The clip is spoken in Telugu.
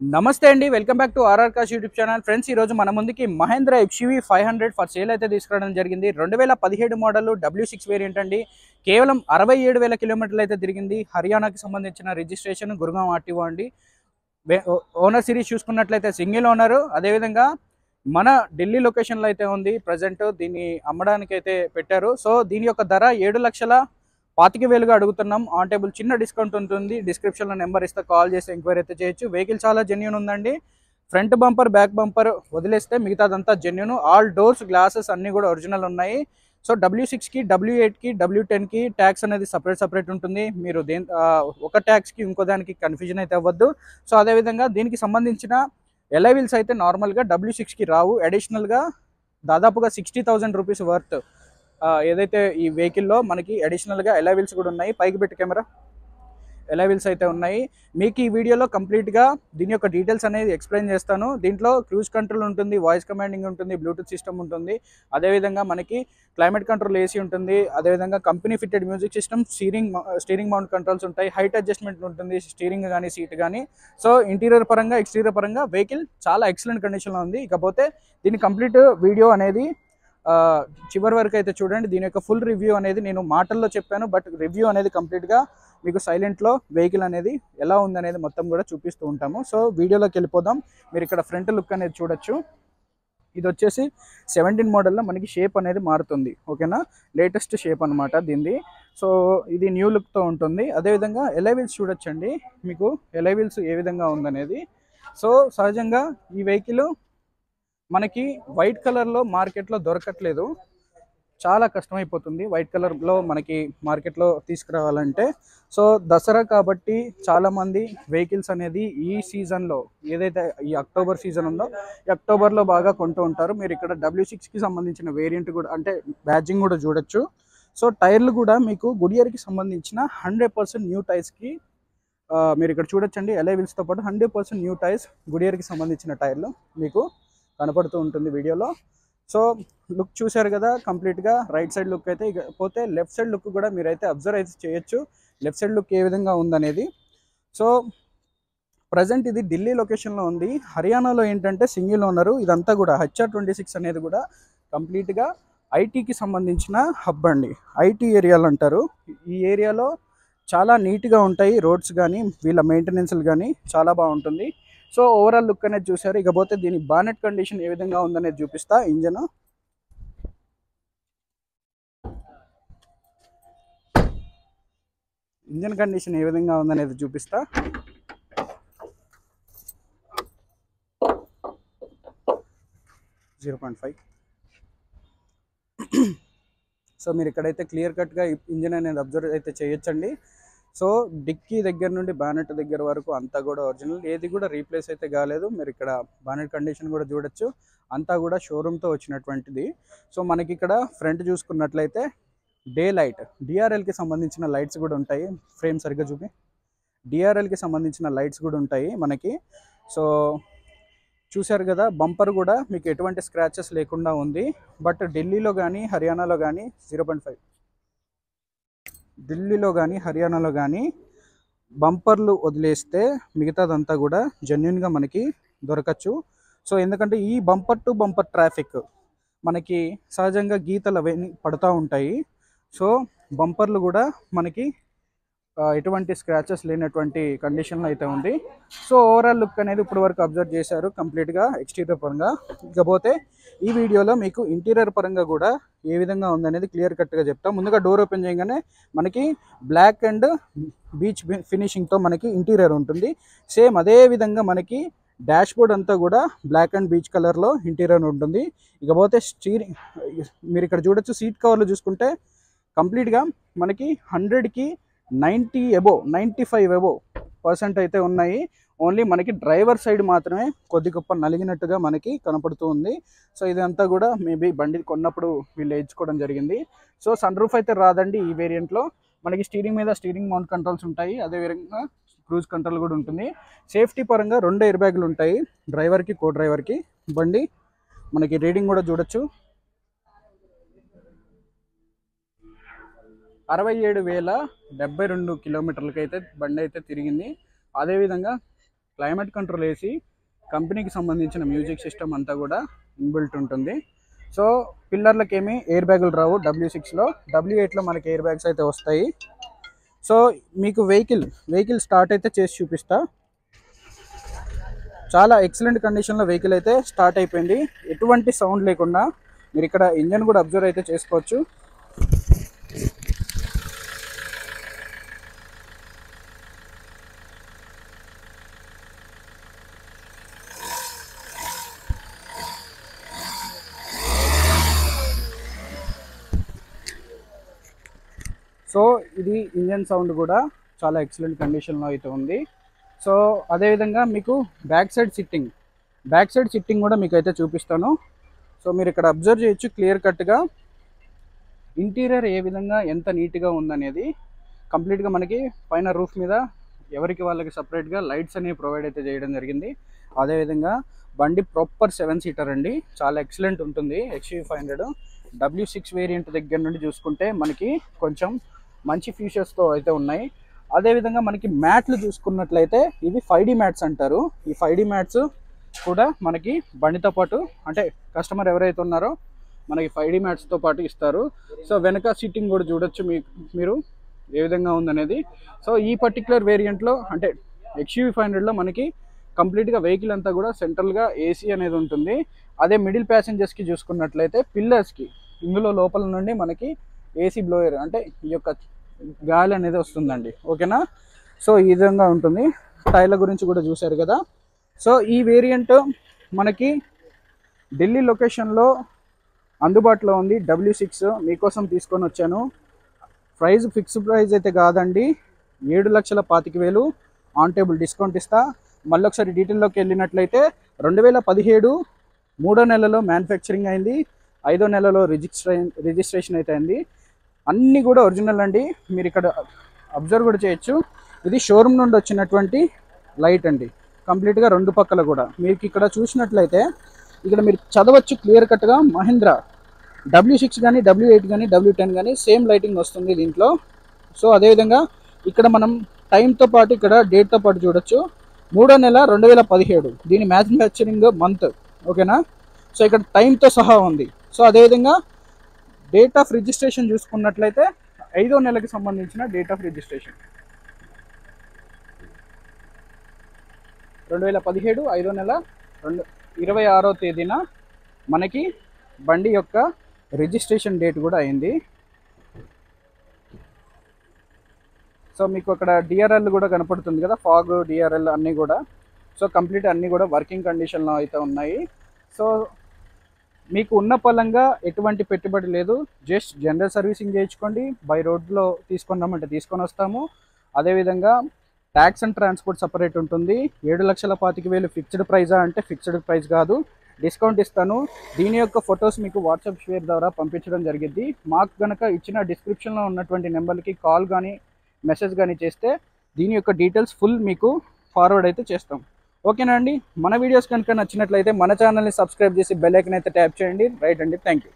నమస్తే అండి, welcome back to RR cars YouTube channel. Friends, ఈ రోజు మన ముందుకి మహేంద్ర ఎక్స్యూవీ 500 ఫర్ సేల్ అయితే తీసుకురావడం జరిగింది. 2017 మోడల్ W6 వేరియంట్ అండి. కేవలం 67,000 కిలోమీటర్లు అయితే తిరిగింది. హర్యానాకి సంబంధించిన రిజిస్ట్రేషన్, గురుగాం ఆర్టీఓ అండి. ఓనర్ సిరీస్ చూసుకున్నట్లయితే సింగిల్ ఓనర్. అదేవిధంగా మన ఢిల్లీ లొకేషన్లో అయితే ఉంది. ప్రజెంట్ దీన్ని అమ్మడానికి అయితే పెట్టారు. సో దీని యొక్క ధర 7,25,000 అడుగుతున్నాం. ఆన్ టేబుల్ చిన్న డిస్కౌంట్ ఉంటుంది. డిస్క్రిప్షన్లో నెంబర్ ఇస్తే కాల్ చేసి ఎంక్వైరీ అయితే చేయొచ్చు. వెహికల్ చాలా జెన్యూన్ ఉందండి. ఫ్రంట్ బంపర్, బ్యాక్ బంపర్ వదిలేస్తే మిగతాదంతా జెన్యూన్. ఆల్ డోర్స్, గ్లాసెస్ అన్నీ కూడా ఒరిజినల్ ఉన్నాయి. సో W6కి, W8కి, W10కి ట్యాక్స్ అనేది సపరేట్ ఉంటుంది. మీరు ఒక ట్యాక్స్కి ఇంకో దానికి కన్ఫ్యూజన్ అయితే అవ్వద్దు. సో అదేవిధంగా దీనికి సంబంధించిన ఎలైవిల్స్ అయితే నార్మల్గా W6కి రావు. అడిషనల్గా దాదాపుగా 60,000 రూపీస్ వర్త్ ఏదైతే ఈ వెహికల్లో మనకి అడిషనల్గా ఎలైవిల్స్ కూడా ఉన్నాయి. పైకి పెట్టి కెమెరా. ఎలైవిల్స్ అయితే ఉన్నాయి. మీకు ఈ వీడియోలో కంప్లీట్గా దీని యొక్క డీటెయిల్స్ అనేది ఎక్స్ప్లెయిన్ చేస్తాను. దీంట్లో క్రూజ్ కంట్రోల్ ఉంటుంది, వాయిస్ కమాండింగ్ ఉంటుంది, బ్లూటూత్ సిస్టమ్ ఉంటుంది. అదేవిధంగా మనకి క్లైమేట్ కంట్రోల్ ఏసీ ఉంటుంది. అదేవిధంగా company fitted music system, steering mount controls ఉంటాయి. హైట్ అడ్జస్ట్మెంట్ ఉంటుంది, స్టీరింగ్ కానీ సీట్ కానీ. సో ఇంటీరియర్ పరంగా, ఎక్స్టీరియర్ పరంగా వెహికల్ చాలా ఎక్సలెంట్ కండిషన్లో ఉంది. ఇకపోతే దీని కంప్లీట్ వీడియో అనేది చివరి వరకు అయితే చూడండి. దీని యొక్క ఫుల్ రివ్యూ అనేది నేను మాటల్లో చెప్పాను, బట్ రివ్యూ అనేది కంప్లీట్గా మీకు సైలెంట్లో వెహికల్ అనేది ఎలా ఉందనేది మొత్తం కూడా చూపిస్తూ ఉంటాము. సో వీడియోలోకి వెళ్ళిపోదాం. మీరు ఇక్కడ ఫ్రంట్ లుక్ అనేది చూడొచ్చు. ఇది వచ్చేసి 17 మోడల్లో మనకి షేప్ అనేది మారుతుంది. ఓకేనా, లేటెస్ట్ షేప్ అనమాట దీనిది. సో ఇది న్యూ లుక్తో ఉంటుంది. అదేవిధంగా ఎలైవిల్స్ చూడొచ్చండి, మీకు ఎలైవిల్స్ ఏ విధంగా ఉందనేది. సో సహజంగా ఈ వెహికల్ మనకి వైట్ కలర్లో మార్కెట్లో దొరకట్లేదు. చాలా కష్టమైపోతుంది వైట్ కలర్లో మనకి మార్కెట్లో తీసుకురావాలంటే. సో దసరా కాబట్టి చాలామంది వెహికల్స్ అనేది ఈ సీజన్లో, ఏదైతే ఈ అక్టోబర్ సీజన్ ఉందో ఈ అక్టోబర్లో బాగా కొంటూ ఉంటారు. మీరు ఇక్కడ W6కి సంబంధించిన వేరియంట్ కూడా, అంటే బ్యాడ్జింగ్ కూడా చూడొచ్చు. సో టైర్లు కూడా మీకు గుడియర్కి సంబంధించిన 100% న్యూ టైర్స్కి మీరు ఇక్కడ చూడొచ్చండి. ఎలైవిల్స్తో పాటు 100% న్యూ టైర్స్, గుడియర్కి సంబంధించిన టైర్లు మీకు కనపడుతూ ఉంటుంది వీడియోలో. సో లుక్ చూశారు కదా కంప్లీట్గా. రైట్ సైడ్ లుక్ అయితే, ఇకపోతే లెఫ్ట్ సైడ్ లుక్ కూడా మీరైతే అబ్జర్వ్ అయితే చేయొచ్చు, లెఫ్ట్ సైడ్ లుక్ ఏ విధంగా ఉందనేది. సో ప్రజెంట్ ఇది ఢిల్లీ లొకేషన్లో ఉంది. హర్యానాలో ఏంటంటే సింగిల్ ఓనరు. ఇదంతా కూడా HR26 అనేది కూడా కంప్లీట్గా ఐటీకి సంబంధించిన హబ్ అండి. ఐటీ ఏరియాలు అంటారు. ఈ ఏరియాలో చాలా నీట్గా ఉంటాయి రోడ్స్ కానీ, వీళ్ళ మెయింటెనెన్స్లు కానీ చాలా బాగుంటుంది. సో ఓవరాల్ లుక్ అనేది చూసారు. ఇకపోతే దీని బానెట్ కండిషన్ ఏ విధంగా ఉందనేది చూపిస్తా. ఇంజన్ కండిషన్ ఏ విధంగా ఉందనేది చూపిస్తా. సో మీరు ఇక్కడైతే క్లియర్ కట్గా ఇంజన్ అనేది అబ్జర్వ్ అయితే చేయొచ్చండి. సో డిక్కీ దగ్గర నుండి బానెట్ దగ్గర వరకు అంతా కూడా ఒరిజినల్, ఏది కూడా రీప్లేస్ అయితే కాలేదు. మీరు ఇక్కడ బానెట్ కండిషన్ కూడా చూడొచ్చు, అంతా కూడా షోరూమ్తో వచ్చినటువంటిది. సో మనకి ఇక్కడ ఫ్రంట్ చూసుకున్నట్లయితే డే లైట్, డిఆర్ఎల్కి సంబంధించిన లైట్స్ కూడా ఉంటాయి. ఫ్రేమ్ సరిగ్గా చూపి. డిఆర్ఎల్కి సంబంధించిన లైట్స్ కూడా ఉంటాయి మనకి. సో చూశారు కదా, బంపర్ కూడా మీకు ఎటువంటి స్క్రాచెస్ లేకుండా ఉంది. బట్ ఢిల్లీలో కానీ హర్యానాలో కానీ 0.5, ఢిల్లీలో కానీ హర్యానాలో కానీ బంపర్లు వదిలేస్తే మిగతాదంతా కూడా జెన్యున్గా మనకి దొరకచ్చు. సో ఎందుకంటే ఈ బంపర్ టు బంపర్ ట్రాఫిక్ మనకి సహజంగా గీతలు అవన్నీ పడుతూ ఉంటాయి. సో బంపర్లు కూడా మనకి ఎటువంటి స్క్రాచెస్ లేనటువంటి కండిషన్లో అయితే ఉంది. సో ఓవరాల్ లుక్ అనేది ఇప్పుడు వరకు అబ్జర్వ్ చేశారు కంప్లీట్గా ఎక్స్టీరియర్ పరంగా. ఇకపోతే ఈ వీడియోలో మీకు ఇంటీరియర్ పరంగా కూడా ఏ విధంగా ఉందనేది క్లియర్ కట్గా చెప్తాం. ముందుగా డోర్ ఓపెన్ చేయగానే మనకి బ్లాక్ అండ్ బీచ్ ఫినిషింగ్తో మనకి ఇంటీరియర్ ఉంటుంది. సేమ్ అదే విధంగా మనకి డాష్ బోర్డ్ అంతా కూడా బ్లాక్ అండ్ బీచ్ కలర్లో ఇంటీరియర్ ఉంటుంది. ఇకపోతే స్టీరింగ్ మీరు ఇక్కడ చూడొచ్చు. సీట్ కవర్లు చూసుకుంటే కంప్లీట్గా మనకి 100కి 90 అబోవ్, 95 అబోవ్% అయితే ఉన్నాయి. ఓన్లీ మనకి డ్రైవర్ సైడ్ మాత్రమే కొద్ది గొప్ప నలిగినట్టుగా మనకి కనపడుతూ ఉంది. సో ఇదంతా కూడా మేబీ బండి కొన్నప్పుడు వీళ్ళు వేయించుకోవడం జరిగింది. సో సన్ రూఫ్ అయితే రాదండి ఈ వేరియంట్లో. మనకి స్టీరింగ్ మీద స్టీరింగ్ మౌంట్ కంట్రోల్స్ ఉంటాయి. అదేవిధంగా క్రూజ్ కంట్రోల్ కూడా ఉంటుంది. సేఫ్టీ పరంగా 2 ఎయిర్ బ్యాగులు ఉంటాయి, డ్రైవర్కి, కో డ్రైవర్కి. బండి మనకి రీడింగ్ కూడా చూడొచ్చు. 67,072 కిలోమీటర్లకి అయితే బండి అయితే తిరిగింది. అదేవిధంగా క్లైమేట్ కంట్రోల్ ఏసీ, కంపెనీకి సంబంధించిన మ్యూజిక్ సిస్టమ్ అంతా కూడా ఇన్బిల్ట్ ఉంటుంది. సో పిల్లర్లకి ఏమి ఎయిర్ బ్యాగులు రావు W6లో. W8లో మనకి ఎయిర్ బ్యాగ్స్ అయితే వస్తాయి. సో మీకు వెహికల్ స్టార్ట్ అయితే చేసి చూపిస్తా. చాలా ఎక్సలెంట్ కండిషన్లో వెహికల్ అయితే స్టార్ట్ అయిపోయింది, ఎటువంటి సౌండ్ లేకుండా. మీరు ఇక్కడ ఇంజన్ కూడా అబ్జర్వ్ అయితే చేసుకోవచ్చు. సో ఇది ఇంజన్ సౌండ్ కూడా చాలా ఎక్సలెంట్ కండిషన్లో అయితే ఉంది. సో అదేవిధంగా మీకు బ్యాక్ సైడ్ సిట్టింగ్ కూడా మీకు అయితే చూపిస్తాను. సో మీరు ఇక్కడ అబ్జర్వ్ చేయొచ్చు క్లియర్ కట్గా ఇంటీరియర్ ఏ విధంగా ఎంత నీట్గా ఉందనేది. కంప్లీట్గా మనకి పైన రూఫ్ మీద ఎవరికి వాళ్ళకి సపరేట్గా లైట్స్ అనేవి ప్రొవైడ్ అయితే చేయడం జరిగింది. అదేవిధంగా బండి ప్రాపర్ 7 సీటర్ అండి, చాలా ఎక్సలెంట్ ఉంటుంది. XUV 500 W6 వేరియంట్ దగ్గర నుండి చూసుకుంటే మనకి కొంచెం మంచి ఫీచర్స్తో అయితే ఉన్నాయి. అదేవిధంగా మనకి మ్యాట్లు చూసుకున్నట్లయితే ఇవి 5D మ్యాట్స్ అంటారు. ఈ 5D మ్యాట్స్ కూడా మనకి బండితో పాటు, అంటే కస్టమర్ ఎవరైతే ఉన్నారో మనకి 5D మ్యాట్స్తో పాటు ఇస్తారు. సో వెనక సీటింగ్ కూడా చూడొచ్చు మీరు ఏ విధంగా ఉందనేది. సో ఈ పర్టికులర్ వేరియంట్లో అంటే XUV 500లో మనకి కంప్లీట్గా వెహికల్ అంతా కూడా సెంట్రల్గా ఏసీ అనేది ఉంటుంది. అదే మిడిల్ ప్యాసింజర్స్కి చూసుకున్నట్లయితే పిల్లర్స్కి ఇందులో లోపల నుండి మనకి ఏసీ బ్లోయర్ అంటే ఈ యొక్క గాలి అనేది వస్తుందండి. ఓకేనా? సో ఈ విధంగా ఉంటుంది. టైర్ల గురించి కూడా చూశారు కదా. సో ఈ వేరియంట్ మనకి ఢిల్లీ లొకేషన్లో అందుబాటులో ఉంది. W6 మీకోసం తీసుకొని వచ్చాను. ప్రైస్ ఫిక్స్డ్ ప్రైస్ అయితే కాదండి, 7,25,000 ఆన్ టేబుల్ డిస్కౌంట్ ఇస్తా. మళ్ళీ ఒకసారి డీటెయిల్లోకి వెళ్ళినట్లయితే 2017 3వ నెలలో మ్యానుఫ్యాక్చరింగ్ అయింది, 5వ నెలలో రిజిస్ట్రేషన్ అయితే అయింది. అన్నీ కూడా ఒరిజినల్ అండి. మీరు ఇక్కడ అబ్జర్వ్ కూడా చేయొచ్చు. ఇది షోరూమ్ నుండి వచ్చినటువంటి లైట్ అండి, కంప్లీట్గా రెండు పక్కల కూడా. మీకు ఇక్కడ చూసినట్లయితే ఇక్కడ మీరు చదవచ్చు క్లియర్ కట్గా మహీంద్రా W6 కానీ W8 కానీ W10 కానీ సేమ్ లైటింగ్ వస్తుంది దీంట్లో. సో అదేవిధంగా ఇక్కడ మనం టైంతో పాటు ఇక్కడ డేట్తో పాటు చూడొచ్చు. 3వ నెల 2017 దీని మ్యానుఫ్యాక్చరింగ్ మంత్. ఓకేనా? సో ఇక్కడ టైంతో సహా ఉంది. సో అదేవిధంగా డేట్ ఆఫ్ రిజిస్ట్రేషన్ చూసుకున్నట్లయితే 5వ నెలకి సంబంధించిన డేట్ ఆఫ్ రిజిస్ట్రేషన్ 2017 5వ నెల 26వ తేదీన మనకి బండి యొక్క రిజిస్ట్రేషన్ డేట్ కూడా అయింది. సో మీకు అక్కడ DRL కూడా కనపడుతుంది కదా, ఫాగ్ DRL అన్నీ కూడా. సో కంప్లీట్ అన్నీ కూడా వర్కింగ్ కండిషన్లో అయితే ఉన్నాయి. సో మీకు ఉన్న పలంగా ఎటువంటి పెట్టుబడి లేదు, జస్ట్ జనరల్ సర్వీసింగ్ చేయించుకోండి. బై రోడ్లో తీసుకున్నామంటే తీసుకొని వస్తాము. అదేవిధంగా ట్యాక్స్ అండ్ ట్రాన్స్పోర్ట్ సపరేట్ ఉంటుంది. 7,25,000 ఫిక్స్డ్ ప్రైజా అంటే ఫిక్స్డ్ ప్రైస్ కాదు, డిస్కౌంట్ ఇస్తాను. దీని యొక్క ఫొటోస్ మీకు వాట్సాప్ షేర్ ద్వారా పంపించడం జరిగింది. మాకు కనుక ఇచ్చిన డిస్క్రిప్షన్లో ఉన్నటువంటి నెంబర్కి కాల్ కానీ మెసేజ్ కానీ చేస్తే దీని యొక్క డీటెయిల్స్ ఫుల్ మీకు ఫార్వర్డ్ అయితే చేస్తాం. ఓకేనా అండి? మన వీడియోస్ కనుక నచ్చినట్లయితే మన ఛానల్ని సబ్స్క్రైబ్ చేసి బెల్ ఐకాన్ అయితే ట్యాప్ చేయండి. రైట్ అండి, థ్యాంక్ యూ.